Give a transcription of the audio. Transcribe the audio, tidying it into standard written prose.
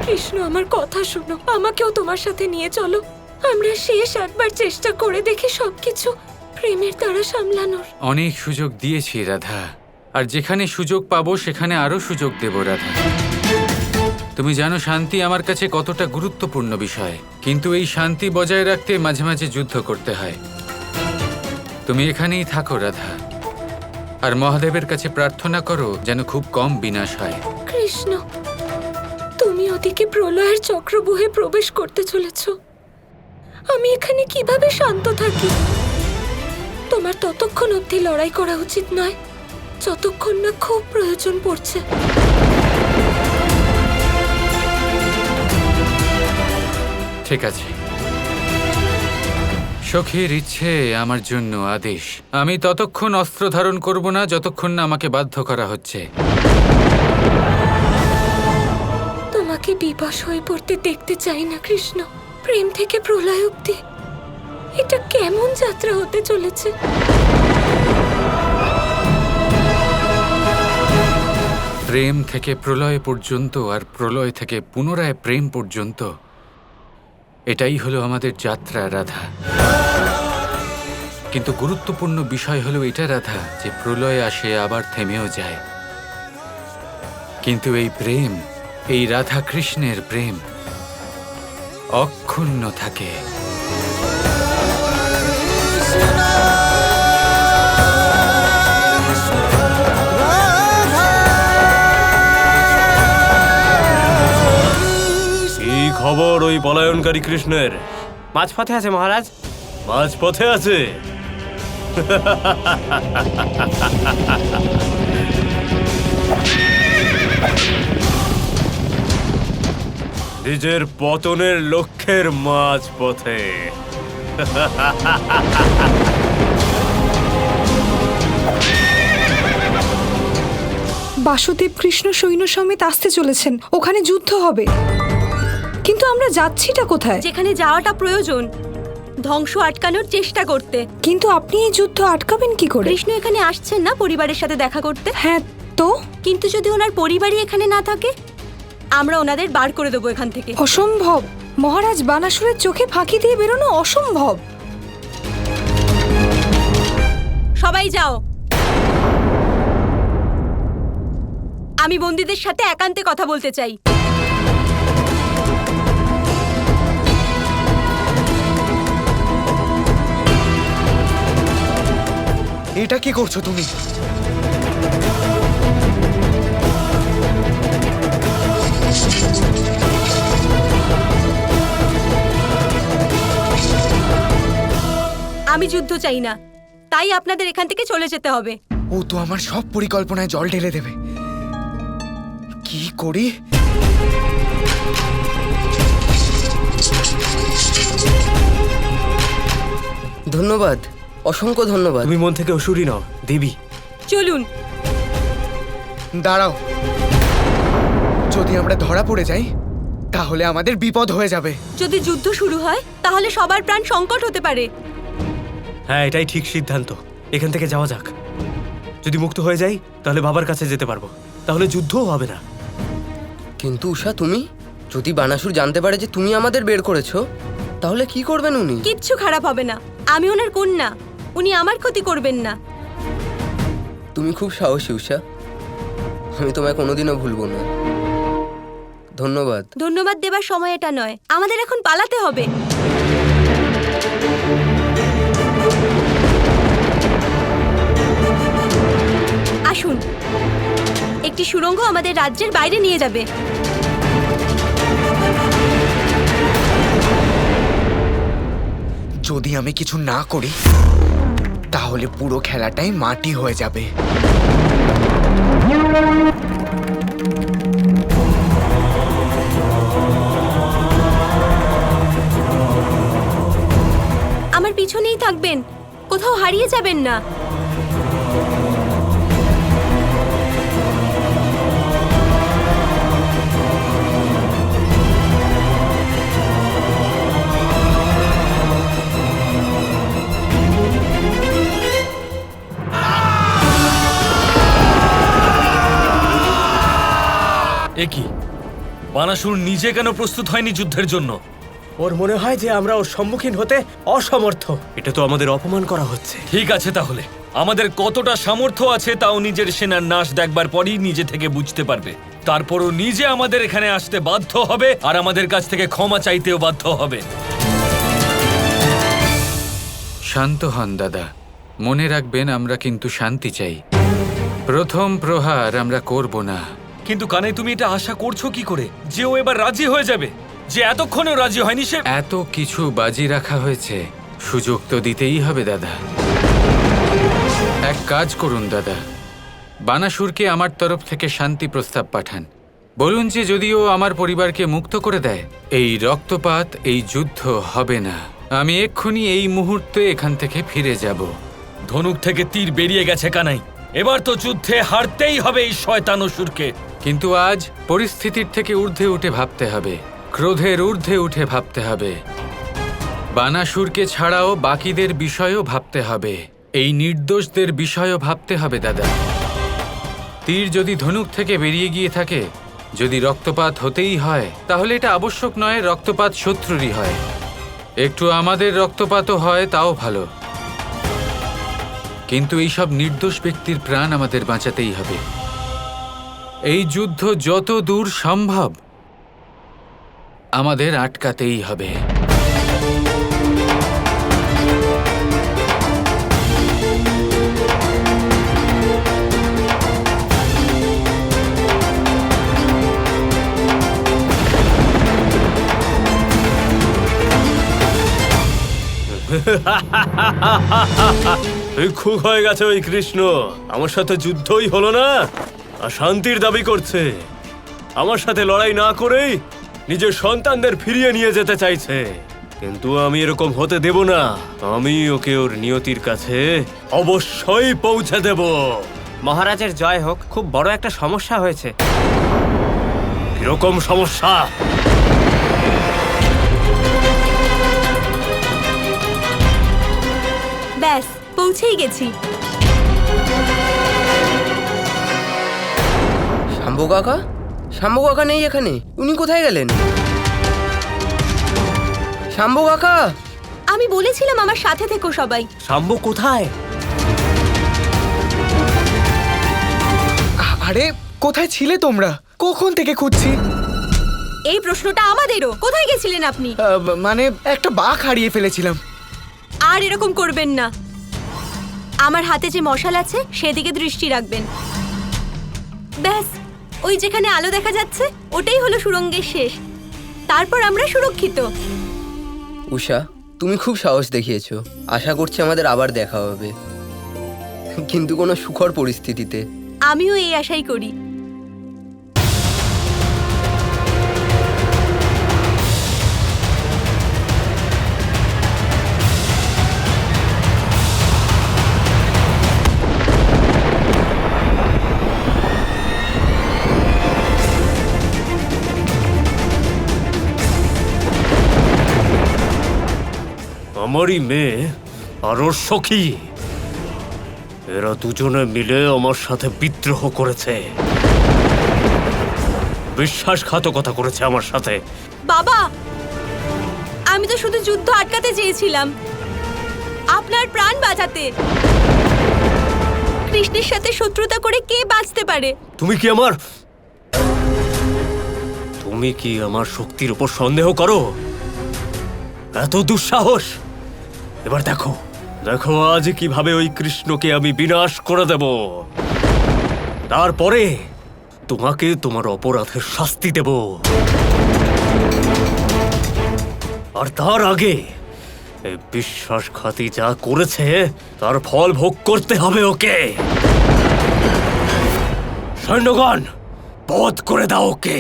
কৃষ্ণ, আমার কথা শোনো, আমাকেও তোমার সাথে নিয়ে চলো। আমরা শেষ একবার চেষ্টা করে দেখি সবকিছু প্রেমের দ্বারা সামলানোর। অনেক সুযোগ দিয়েছি রাধা, আর যেখানে সুযোগ পাবো সেখানে আরো সুযোগ দেব রাধা। তুমি জানো শান্তি আমার কাছে কতটা গুরুত্বপূর্ণ বিষয়, কিন্তু এই শান্তি বজায় রাখতে মাঝে মাঝে যুদ্ধ করতে হয়। তুমি এখানেই থাকো রাধা, আর মহাদেবের কাছে প্রার্থনা করো যেন খুব কম বিনাশ হয়। কৃষ্ণ, তুমি ওদিকে প্রলয়ের চক্রবুহে প্রবেশ করতে চলেছ, আমি এখানে কিভাবে শান্ত থাকি? তোমার ততক্ষণ অবধি লড়াই করা উচিত নয় যতক্ষণ না খুব প্রয়োজন পড়ছে। ঠিক আছে, সখীর ইচ্ছে আমার জন্য আদেশ। আমি ততক্ষণ অস্ত্র ধারণ করব না যতক্ষণ না আমাকে বাধ্য করা হচ্ছে। তোমাকে বিবশ হয়ে পড়তে দেখতে চাই না কৃষ্ণ। প্রেম থেকে প্রলয় অবধি এটা কেমন যাত্রা হতে চলেছে? প্রেম থেকে প্রলয় পর্যন্ত, আর প্রলয় থেকে পুনরায় প্রেম পর্যন্ত, এটাই হলো আমাদের যাত্রা রাধা। কিন্তু গুরুত্বপূর্ণ বিষয় হলো এটা রাধা, যে প্রলয় আসে আবার থেমেও যায়, কিন্তু এই প্রেম, এই রাধা কৃষ্ণের প্রেম অক্ষুণ্ণ থাকে। কি খবর ওই পলায়নকারী কৃষ্ণের? মাঝপথে আছে মহারাজ। মাঝপথে আছে? নিজের পতনের লক্ষ্যের মাঝপথে। বাসুদেব কৃষ্ণ সৈন্য সমেত আসতে চলেছেন, ওখানে যুদ্ধ হবে। কিন্তু আমরা যাচ্ছিটা কোথায়? যেখানে যাওয়াটা প্রয়োজন, ধ্বংস আটকানোর চেষ্টা করতে। কিন্তু আপনি এই যুদ্ধ আটকাবেন কি করে? কৃষ্ণ এখানে আসছেন না পরিবারের সাথে দেখা করতে? হ্যাঁ তো? কিন্তু যদি ওনার পরিবারই এখানে না থাকে, আমরা ওনাদের বার করে দেবো এখান থেকে। অসম্ভব মহারাজ, বানাসুরের চোখে ফাঁকি দিয়ে বেরোনো অসম্ভব। সবাই যাও, আমি বন্দীদের সাথে একান্তে কথা বলতে চাই। এটা কি করছো তুমি? আমি যুদ্ধ চাই না, তাই আপনাদের এখান থেকে চলে যেতে হবে। ও তো আমার সব পরিকল্পনায় জল ঢেলে দেবে। কি করি? ধন্যবাদ, অসংখ্য ধন্যবাদ। তুমি মন থেকে অসুরই নও, দেবী। চলুন। দাঁড়াও, যদি আমরা ধরা পড়ে যাই তাহলে আমাদের বিপদ হয়ে যাবে। যদি যুদ্ধ শুরু হয় তাহলে সবার প্রাণ সংকট হতে পারে। হ্যাঁ, এটাই ঠিক সিদ্ধান্ত। এখান থেকে যাওয়া যাক। যদি মুক্ত হয়ে যাই তাহলে বাবার কাছে যেতে পারবো, তাহলে যুদ্ধও হবে না। কিন্তু উষা, তুমি যদি বানাসুর জানতে পারে যে তুমি আমাদের বের করেছো, তাহলে কি করবেন উনি? কিচ্ছু খারাপ হবে না, আমি ওনার কন্যা, উনি আমার ক্ষতি করবেন না। তুমি খুব সাহসী উষা, আমি তোমায় কোনোদিনও ভুলবো না। ধন্যবাদ। ধন্যবাদ দেবার সময় এটা নয়, আমাদের এখন পালাতে হবে। আসুন, একটি সুড়ঙ্গ আমাদের রাজ্যের বাইরে নিয়ে যাবে। যদি আমি কিছু না করি তাহলে পুরো খেলাটাই মাটি হয়ে যাবে। আমার পিছনেই থাকবেন, কোথাও হারিয়ে যাবেন না। এ কি বানাসুর নিজে কেন প্রস্তুত হয়নি যুদ্ধের জন্য? ওর মনে হয় যে আমরা ওর সম্মুখীন হতে অসমর্থ। এটা তো আমাদের অপমান করা হচ্ছে। ঠিক আছে, তাহলে আমাদের কতটা সামর্থ্য আছে তাও নিজের সেনার নাশ দেখবার পরই নিজে থেকে বুঝতে পারবে। তারপরও নিজে আমাদের এখানে আসতে বাধ্য হবে আর আমাদের কাছ থেকে ক্ষমা চাইতেও বাধ্য হবে। শান্ত হন দাদা, মনে রাখবেন আমরা কিন্তু শান্তি চাই। প্রথম প্রহার আমরা করব না। কিন্তু কানে তুমি এটা আশা করছো কি করে যে ও এবার রাজি হয়ে যাবে? যে এতক্ষণেও রাজি হয়নি সে। এত কিছু বাজি রাখা হয়েছে, সুযোগ তো দিতেই হবে দাদা। এক কাজ করুন দাদা, বানাসুরকে আমার তরফ থেকে শান্তি প্রস্তাব পাঠান। বলুন যে যদি ও আমার পরিবারকে মুক্ত করে দেয়, এই রক্তপাত, এই যুদ্ধ হবে না। আমি এক্ষুনি এই মুহূর্তে এখান থেকে ফিরে যাব। ধনুক থেকে তীর বেরিয়ে গেছে কানাই, এবার তো যুদ্ধে হারতেই হবে এই শয়তান অসুরকে। কিন্তু আজ পরিস্থিতির থেকে ঊর্ধ্বে উঠে ভাবতে হবে, ক্রোধের ঊর্ধ্বে উঠে ভাবতে হবে। বানাসুরকে ছাড়াও বাকিদের বিষয়েও ভাবতে হবে, এই নির্দোষদের বিষয়েও ভাবতে হবে দাদা। তীর যদি ধনুক থেকে বেরিয়ে গিয়ে থাকে, যদি রক্তপাত হতেই হয়, তাহলে এটা আবশ্যক নয় রক্তপাত শত্রুরই হয়। একটু আমাদের রক্তপাতও হয় তাও ভালো, কিন্তু এইসব নির্দোষ ব্যক্তির প্রাণ আমাদের বাঁচাতেই হবে। এই যুদ্ধ যত দূর সম্ভব আমাদের আটকাতেই হবে। খুব হয়ে গেছে ওই কৃষ্ণ, আমার সাথে যুদ্ধই হলো না আর শান্তির দাবি করছে। আমার সাথে লড়াই না করেই নিজের সন্তানদের ফিরিয়ে নিয়ে যেতে চাইছে, কিন্তু আমি এরকম হতে দেব না। আমি ওকে ওর নিয়তির কাছে অবশ্যই পৌঁছে দেব। মহারাজের জয় হোক। খুব বড় একটা সমস্যা হয়েছে। কিরকম সমস্যা? ব্যাস, পৌঁছেই গেছি। শাম্বু কাকা? শাম্বু কাকা নেই এখানে, উনি কোথায় গেলেন? শাম্বু কাকা! আমি বলেছিলাম আমার সাথে থেকো সবাই। শাম্বু কোথায়? আরে কোথায় ছিলে তোমরা? কখন থেকে খুঁজছি। এই প্রশ্নটা আমাদেরও। কোথায় গেছিলেন আপনি? মানে একটা বাঘ হারিয়ে ফেলেছিলাম। আর এরকম করবেন না। আমার হাতে যে মশাল আছে সেদিকে দৃষ্টি রাখবেন। ব্যাস, ওই যেখানে আলো দেখা যাচ্ছে ওটাই হলো সুড়ঙ্গের শেষ। তারপর আমরা সুরক্ষিত। উষা, তুমি খুব সাহস দেখিয়েছো। আশা করছি আমাদের আবার দেখা হবে, কিন্তু কোনো সুখর পরিস্থিতিতে। আমিও এই আশাই করি। আমারই মেয়ে আর ওর সখী, এরা দুজনে মিলে আমার সাথে বিদ্রোহ করেছে, বিশ্বাসঘাতকতা করেছে আমার সাথে। বাবা, আমি তো শুধু যুদ্ধ আটকাতে চেয়েছিলাম, আপনার প্রাণ বাঁচাতে। কৃষ্ণের সাথে শত্রুতা করে কে বাঁচতে পারে? তুমি কি আমার শক্তির উপর সন্দেহ করো? এত দুঃসাহস! এবার দেখো আজ কিভাবে ওই কৃষ্ণকে আমি বিনাশ করে দেব। তারপরে তোমাকে তোমার অপরাধের শাস্তি দেব, আর তার আগে এই বিশ্বাসঘাতী যা করেছে তার ফল ভোগ করতে হবে ওকে। সৈন্যগণ, বধ করে দাও ওকে।